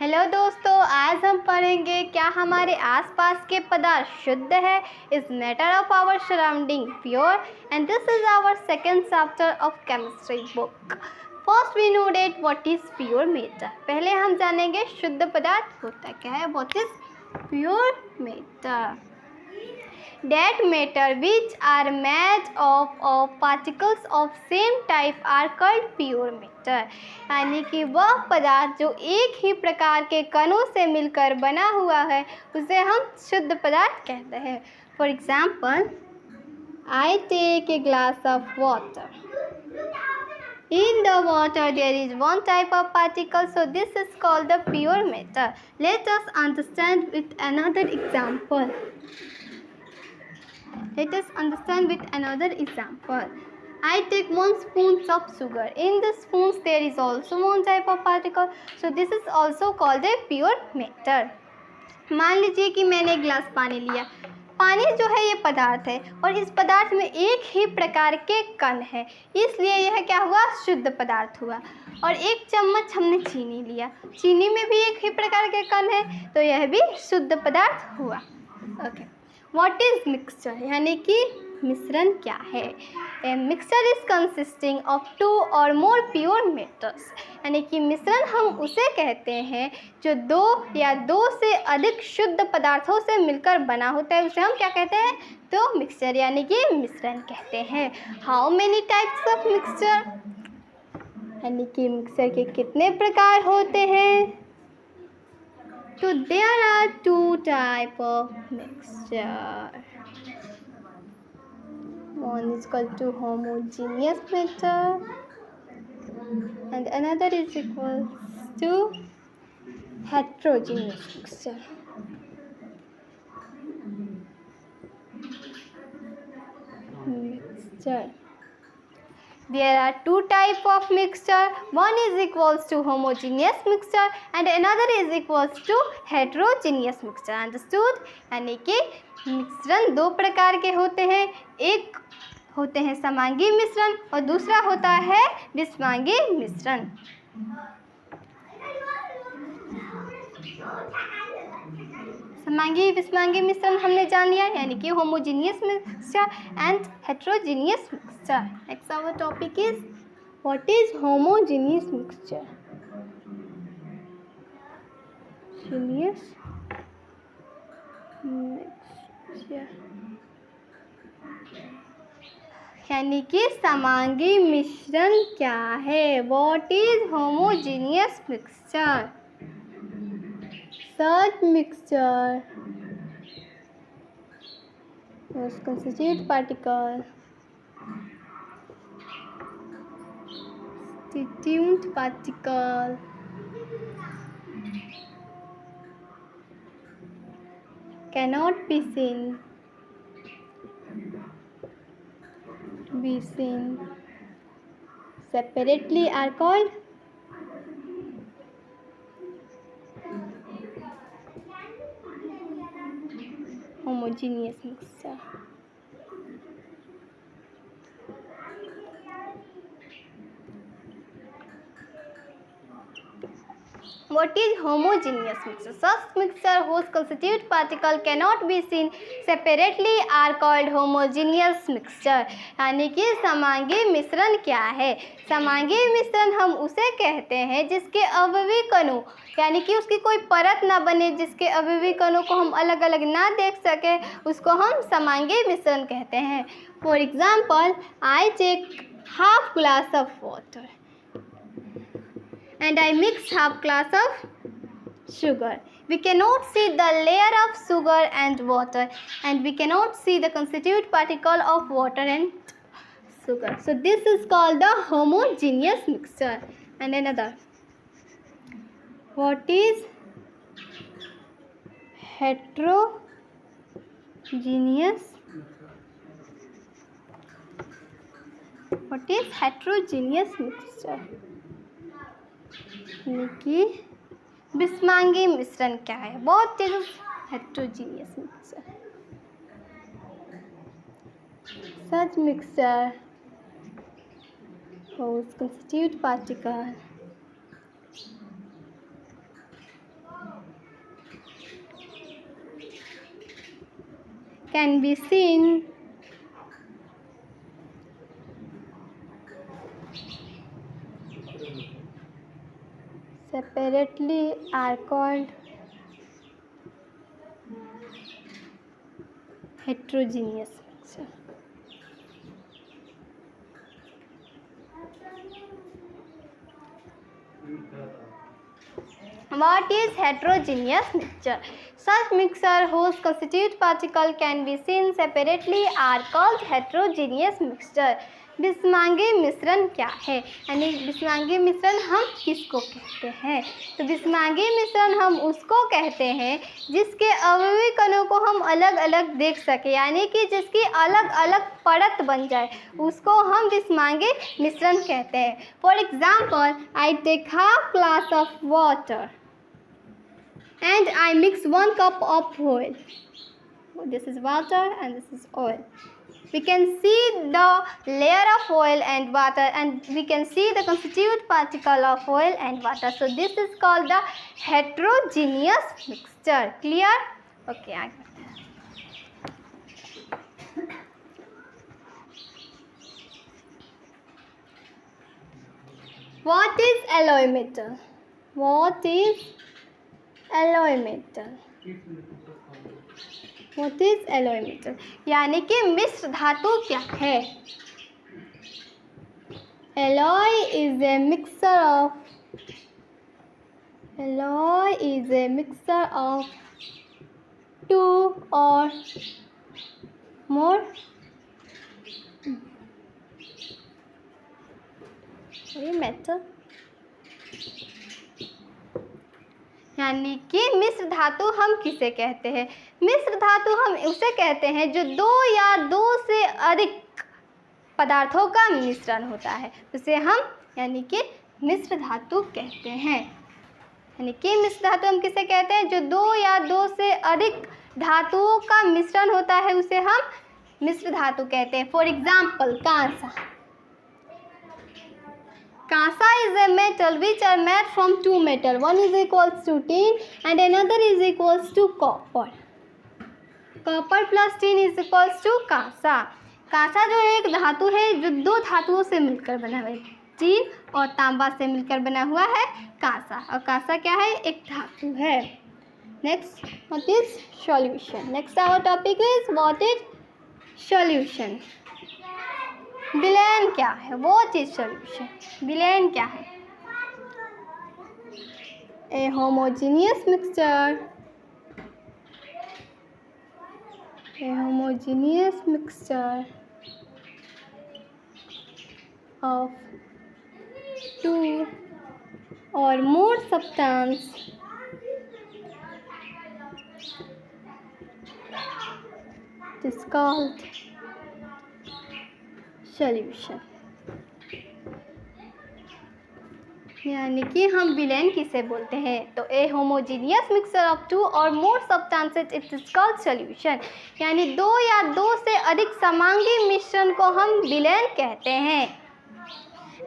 Hello दोस्तों, आज हम पढ़ेंगे क्या हमारे आसपास के पदार्थ शुद्ध है। Is matter of our surrounding pure and this is our second chapter of chemistry book. First we know that what is pure matter. पहले हम जानेंगे शुद्ध पदार्थ होता क्या है। What is pure matter? That matter which are made of particles of same type are called pure matter। यानी कि वह पदार्थ जो एक ही प्रकार के कणों से मिलकर बना हुआ है उसे हम शुद्ध पदार्थ कहते हैं। For example, I take a glass of water. In the water there is one type of particle, so this is called the pure matter. Let us understand with another example. Let us understand with another example. I take 1 spoon of sugar. In the spoons there is also one type of particle, so this is also called a pure matter. मान लीजिए कि मैंने एक गिलास पानी लिया। पानी जो है ये पदार्थ है और इस पदार्थ में एक ही प्रकार के कण है, इसलिए यह क्या हुआ? शुद्ध पदार्थ हुआ। और 1 चम्मच हमने चीनी लिया, चीनी में भी एक ही प्रकार के कण है, तो यह भी शुद्ध पदार्थ हुआ। Okay, what is mixture? यानी कि मिश्रण क्या है? A mixture is consisting of 2 और मोर प्योर मेटर्स। यानी कि मिश्रण हम उसे कहते हैं जो 2 या 2 से अधिक शुद्ध पदार्थों से मिलकर बना होता है, उसे हम क्या कहते हैं? तो मिक्सचर यानी कि मिश्रण कहते हैं। How many types of mixture? यानी कि मिक्सचर के कितने प्रकार होते हैं? So there are 2 type of mixture. One is called to homogeneous mixture and another is equal to heterogeneous mixture. There are 2 type of mixture. One is equals to homogeneous mixture and another is equals to heterogeneous mixture. Understood? यानी कि मिश्रण 2 प्रकार के होते हैं। एक होते हैं समांगी मिश्रण और दूसरा होता है विषमांगी मिश्रण। समांगी विषमांगी मिश्रण हमने जान लिया, यानी कि homogeneous mixture and heterogeneous mixture. Next our topic is what is homogeneous mixture. Homogeneous mixture यानी कि समांगी मिश्रण क्या है? What is homogeneous mixture? Such mixture was constitute particle cannot be seen separately are called homogeneous mixture. What is homogeneous mixture? Such mixture whose constituent particle cannot be seen separately are called homogeneous mixture. यानी कि समांगी मिश्रण क्या है? समांगी मिश्रण हम उसे कहते हैं जिसके अवयवी कणों यानी कि उसकी कोई परत ना बने, जिसके अवयवी कणों को हम अलग अलग ना देख सके, उसको हम समांगी मिश्रण कहते हैं। For example, I take half glass of water and I mix half glass of sugar. We cannot see the layer of sugar and water, and we cannot see the constituent particle of water and sugar. So this is called the homogeneous mixture. And another, what is heterogeneous? What is heterogeneous mixture? यानी कि विषमांगी मिश्रण क्या है? बहुत तेज heterogeneous mixture. Such mixture whose constituent particle can be seen separately are called heterogeneous mixture. What is heterogeneous mixture? Such mixture whose constituent particle can be seen separately are called heterogeneous mixture. बिस्मांगी मिश्रण क्या है, यानी बिस्मांगी मिश्रण हम किसको कहते हैं? तो बिस्मांगी मिश्रण हम उसको कहते हैं जिसके अवयवी कणों को हम अलग अलग देख सकें, यानी कि जिसकी अलग अलग परत बन जाए, उसको हम बिस्मांगी मिश्रण कहते हैं. For example, I take half glass of water and I mix 1 cup of oil. This is water and this is oil. We can see the layer of oil and water, and we can see the constituent particle of oil and water. So this is called the heterogeneous mixture. Clear? Okay. What is alloy metal? What is alloy metal? What is alloy metal? यानी कि मिश्र धातु क्या है? Alloy is a mixture of two or more metal. यानी कि मिश्र धातु हम किसे कहते हैं? मिश्र धातु हम उसे कहते हैं जो 2 या 2 से अधिक पदार्थों का मिश्रण होता है, उसे हम यानी कि मिश्र धातु कहते हैं. यानी कि मिश्र धातु हम किसे कहते हैं? जो 2 या 2 से अधिक धातुओं का मिश्रण होता है, उसे हम मिश्र धातु कहते हैं. फॉर एग्जाम्पल, कांसा. Kasa is a metal which are made from 2 metal. One is equals to tin and another is equals to copper. Copper plus tin is equals to kasa. कांसा जो है एक धातु है जो 2 धातुओं से मिलकर बना हुआ है. tin और तांबा से मिलकर बना हुआ है कांसा. और कांसा क्या है? एक धातु है. Next, what is solution? Next our topic is what is solution. विलयन क्या है? What is solution? विलयन क्या है? A homogeneous mixture. A homogeneous mixture of 2 or more substance is called solution. यानी कि हम विलयन किसे बोलते हैं? तो ए होमोजीनियस मिक्सचर ऑफ 2 और मोर substances it is called solution. यानी 2 या 2 से अधिक समांगी मिश्रण को हम विलयन कहते हैं.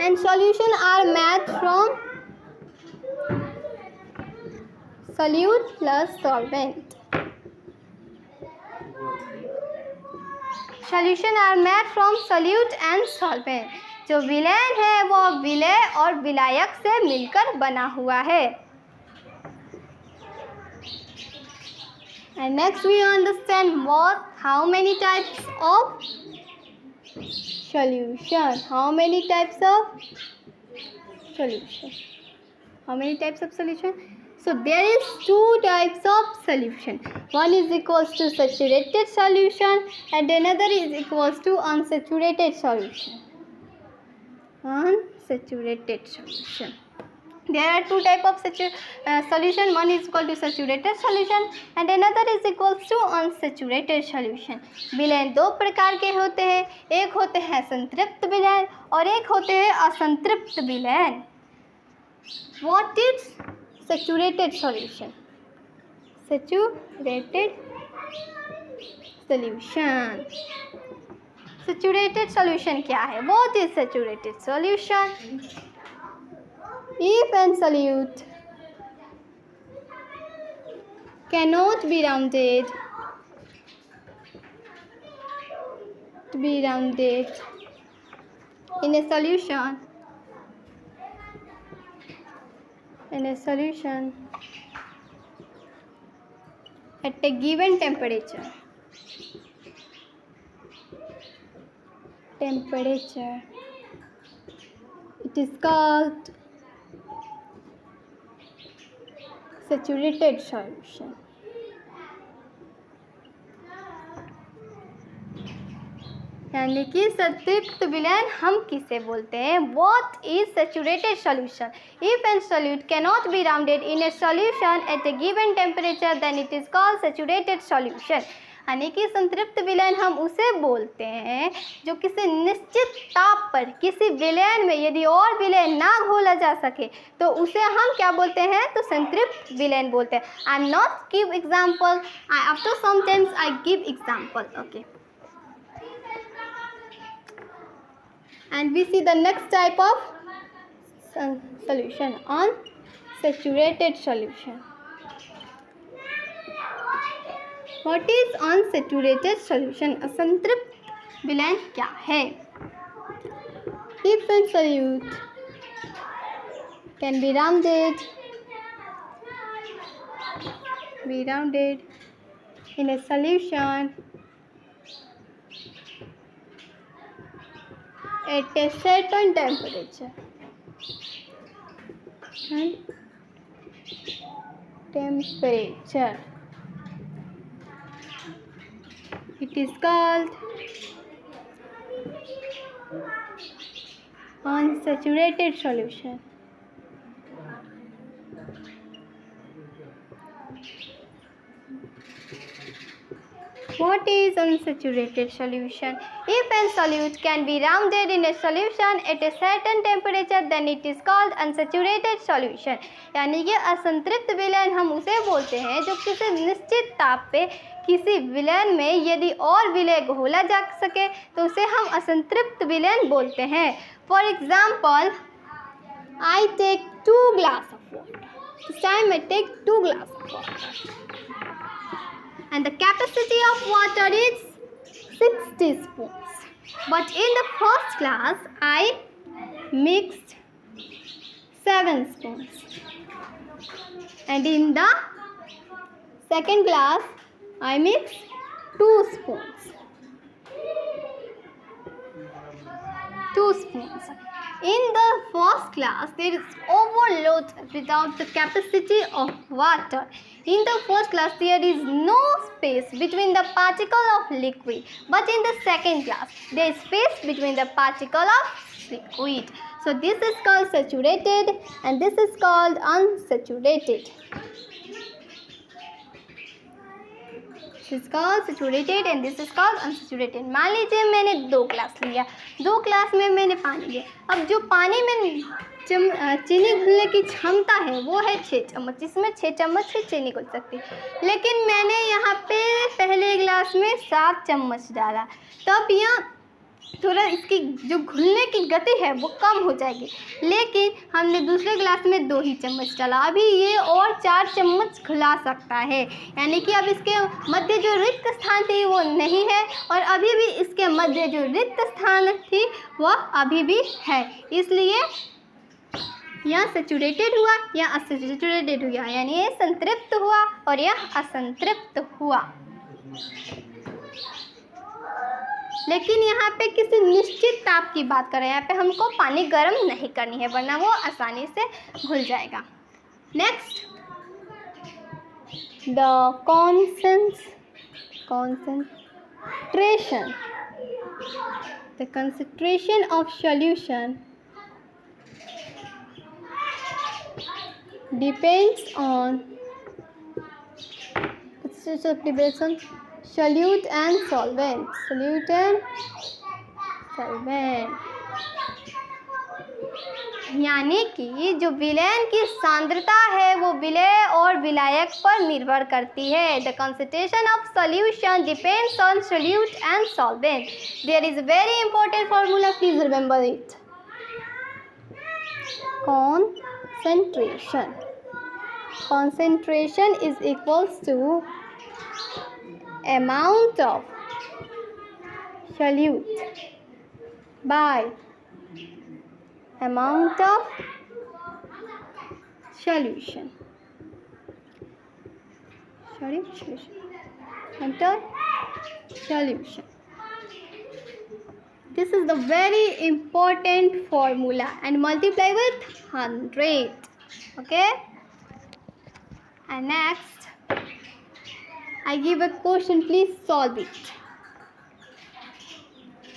And solution are made from solute plus solvent. Solution are made from solute and solvent. जो विलयन है वो विलय और विलायक से मिलकर बना हुआ है. And next we understand how many types of solution. How many types of solution? How many types of solution? So there is 2 types of solution. One is equals to saturated solution and another is equals to unsaturated solution. Unsaturated solution. There are 2 types of solution. One is equal to saturated solution and another is equals to unsaturated solution. विलयन 2 प्रकार के होते हैं. एक होते हैं संतृप्त विलयन और एक होते हैं असंतृप्त विलयन. What is saturated solution? Saturated solution. Saturated solution क्या है? What is saturated solution? If an solute cannot be rounded be rounded in a solution at a given temperature. It is called saturated solution. यानी कि संतृप्त विलयन हम किसे बोलते हैं? What is saturated solution? If a solute cannot be rounded in a solution at a given temperature, then it is called saturated solution. यानी कि संतृप्त विलयन हम उसे बोलते हैं जो किसी निश्चित ताप पर किसी विलयन में यदि और विलयन ना घोला जा सके तो उसे हम क्या बोलते हैं? तो संतृप्त विलयन बोलते हैं. I am not give example, after some times I give example. Okay, and we see the next type of solution on saturated solution. What is unsaturated solution? असंतृप्त विलयन क्या है? If a solute can be rounded in a solution at a certain temperature, it is called unsaturated solution. What is unsaturated solution? If a solute can be rounded in a solution at a certain temperature, then it is called unsaturated solution. यानी कि असंतृप्त विलयन हम उसे बोलते हैं जो किसी निश्चित ताप पे किसी विलयन में यदि और विलय घोला जा सके तो उसे हम असंतृप्त विलयन बोलते हैं. For example, I take 2 glasses of water. This time I take 2 glasses of water. And the capacity of water is 60 spoons. But in the first glass, I mixed 7 spoons. And in the second glass, I mixed 2 spoons. 2 spoons. In the first glass, there is overload without the capacity of water. In the first glass, there is no space between the particle of liquid. But in the second glass, there is space between the particle of liquid. So this is called saturated and this is called unsaturated. This is called saturated and this is called unsaturated. मान लीजिए मैंने 2 glass लिया, 2 glass में मैंने पानी लिया. अब जो पानी में चीनी घुलने की क्षमता है वो है 6 चम्मच. इसमें 6 चम्मच से चीनी घुल सकती है. लेकिन मैंने यहाँ पे पहले ग्लास में 7 चम्मच डाला, तब यहाँ थोड़ा इसकी जो घुलने की गति है वो कम हो जाएगी. लेकिन हमने दूसरे ग्लास में 2 ही चम्मच डाला, अभी ये और 4 चम्मच घुला सकता है. यानी कि अब इसके मध्य जो रिक्त स्थान थी वो नहीं है और अभी भी इसके मध्य जो रिक्त स्थान थी वह अभी भी है. इसलिए यह सैचुरेटेड हुआ या असैचुरेटेड हुआ, यानी ये संतृप्त हुआ और यह असंतृप्त हुआ. लेकिन यहाँ पे किसी निश्चित ताप की बात करें, यहाँ पे हमको पानी गर्म नहीं करनी है वरना वो आसानी से घुल जाएगा. Next, the concentration of solution depends on solute and solvent. यानी कि जो विलयन की सांद्रता है वो विलय और विलायक पर निर्भर करती है. The concentration of solution depends on solute and solvent. There is a very important formula, please remember it. Concentration is equals to amount of solute by amount of solution. Amount of solution. This is the very important formula and multiply with 100. Okay. And next, I give a question. Please solve it.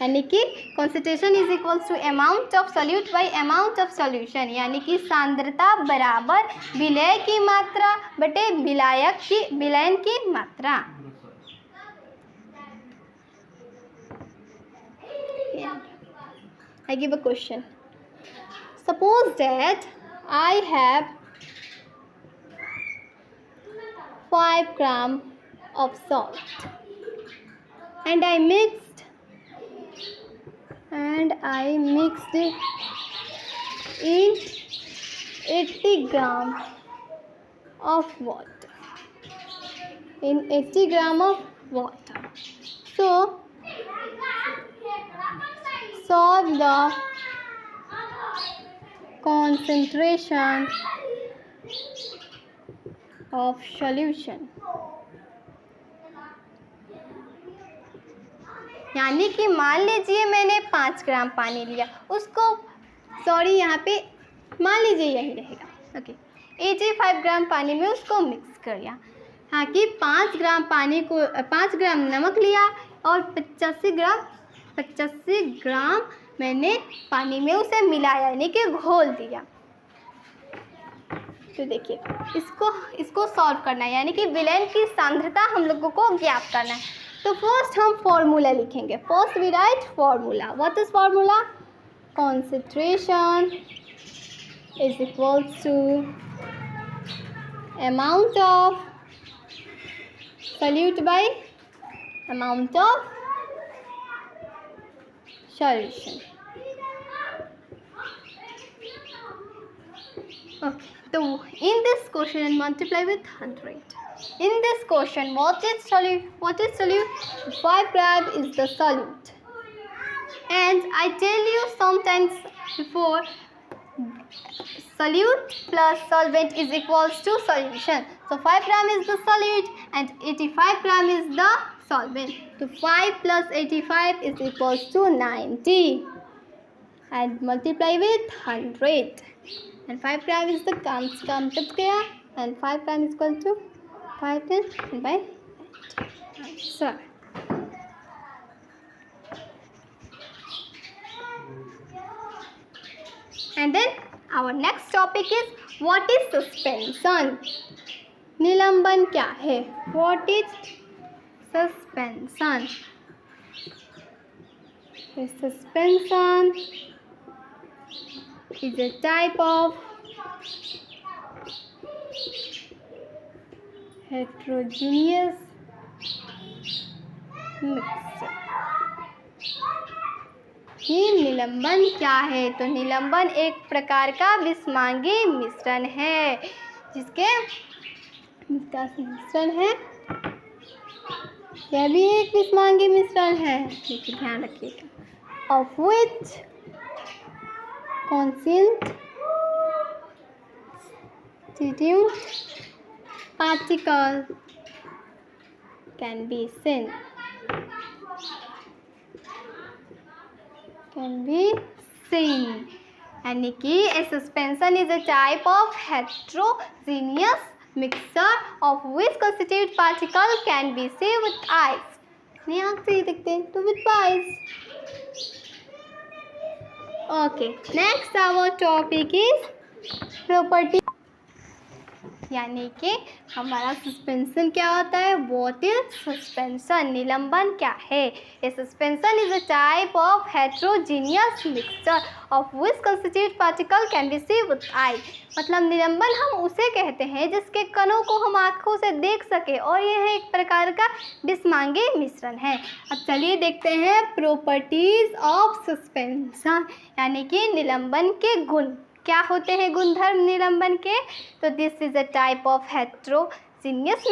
यानी कि concentration is equals to amount of solute by amount of solution, यानी कि सांद्रता बराबर विलय की मात्रा बटे विलयन की मात्रा. I give a question. Suppose that I have 5 grams of salt and I mixed it in 80 grams of water. So solve the concentration of solution. यानी कि मान लीजिए मैंने 5 ग्राम पानी लिया, उसको यहाँ पे मान लीजिए यही रहेगा. ओके. 85 ग्राम पानी में उसको मिक्स कर दिया. हाँ कि 5 ग्राम नमक लिया और 85 ग्राम मैंने पानी में उसे मिलाया, यानी कि घोल दिया. तो देखिए इसको सॉल्व करना है, यानी कि विलयन की सांद्रता हम लोगों को ज्ञात करना है. तो फर्स्ट हम फॉर्मूला लिखेंगे. First we write formula. What is formula? Concentration is equals to amount of solute by amount of solution. Okay. So in this question multiply with 100. In this question, what is solute? 5 gram is the solute. And I tell you sometimes before, solute plus solvent is equals to solution. So 5 gram is the solute and 85 gram is the solvent. So 5 plus 85 is equals to 90. And multiply with 100. And 5 gram is the constant gaya, and 5 gram is equal to 5 10 by 8. So and then our next topic is what is suspension. निलंबन क्या है? What is suspension? The suspension is a type of heterogeneous mixture. ये निलंबन क्या है? तो निलंबन एक प्रकार का विषमांगी मिश्रण है, जिसके मिश्रण है. यह भी एक विषमांगी मिश्रण है, लेकिन ध्यान रखिएगा. Of which constituent particle can be seen. यानी कि a suspension is a type of heterogeneous mixture of which constituent particle can be seen with eyes. नहीं आँख से ही दिखते हैं, तो with eyes. Okay, next our topic is property. यानी कि हमारा सस्पेंशन क्या होता है? What is suspension? निलंबन क्या है? A suspension is a type of heterogeneous mixture of which constitute particle can be see with eye. मतलब निलंबन हम उसे कहते हैं जिसके कणों को हम आँखों से देख सके, और यह एक प्रकार का विषमांगी मिश्रण है. अब चलिए देखते हैं प्रॉपर्टीज ऑफ सस्पेंशन, यानी कि निलंबन के गुण क्या होते हैं, गुणधर्म निलंबन के. तो this is a type of heterogeneous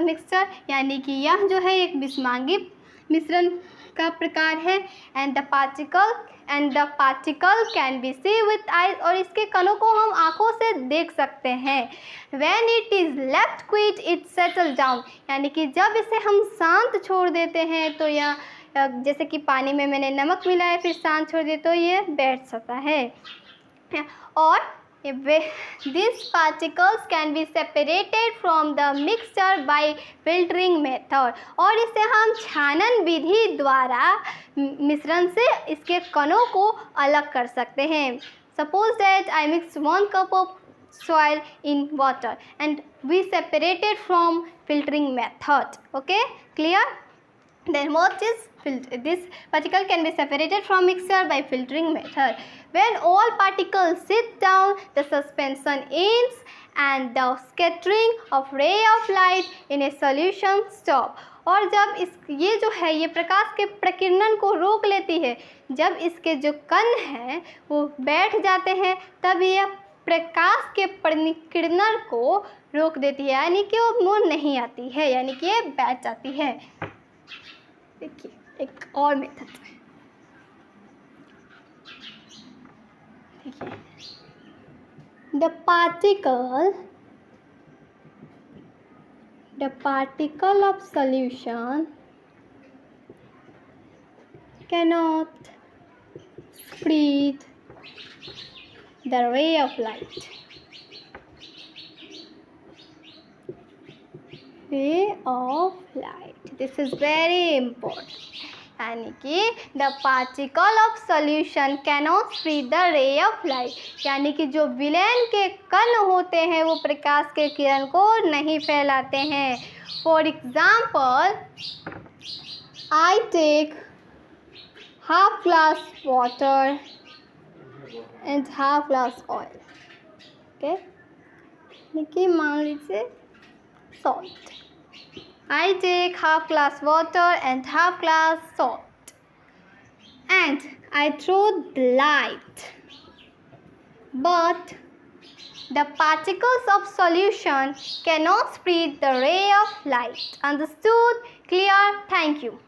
mixture, यानी कि यह जो है एक विषमांगी मिश्रण का प्रकार है। And the particle can be see with eyes, और इसके कणों को हम आँखों से देख सकते हैं। When it is left quit it settle down, यानी कि जब इसे हम शांत छोड़ देते हैं तो यह जैसे कि पानी में मैंने नमक मिलाया फिर शांत छोड़ दिए तो ये बैठ सकता है। और these particles can be separated from the mixture by filtering method, और इसे हम छानन विधि द्वारा मिश्रण से इसके कणों को अलग कर सकते हैं। Suppose that I mix 1 cup of soil in water and we separated from filtering method. Okay, clear? Then what is this particle can be separated from mixture by filtering method. When all particles sit down, the suspension ends and the scattering of ray of light in a solution stop. और जब ये जो है ये प्रकाश के प्रकीर्णन को रोक लेती है, जब इसके जो कण हैं वो बैठ जाते हैं तब यह प्रकाश के प्रकीर्णन को रोक देती है, यानी कि वो मुड़ नहीं आती है, यानी कि ये बैठ जाती है। देखिए एक और मेथड है, देखिए the particle of solution cannot spread the ray of light. Ray of light. This is very important. यानी कि the particle of solution cannot spread the ray of light, यानी कि जो विलयन के कण होते हैं वो प्रकाश के किरण को नहीं फैलाते हैं। For example, I take half glass water and half glass oil. Okay, देखिए मान लीजिए salt. I take half glass water and half glass salt and I throw the light, but the particles of solution cannot spread the ray of light. Understood? Clear? Thank you.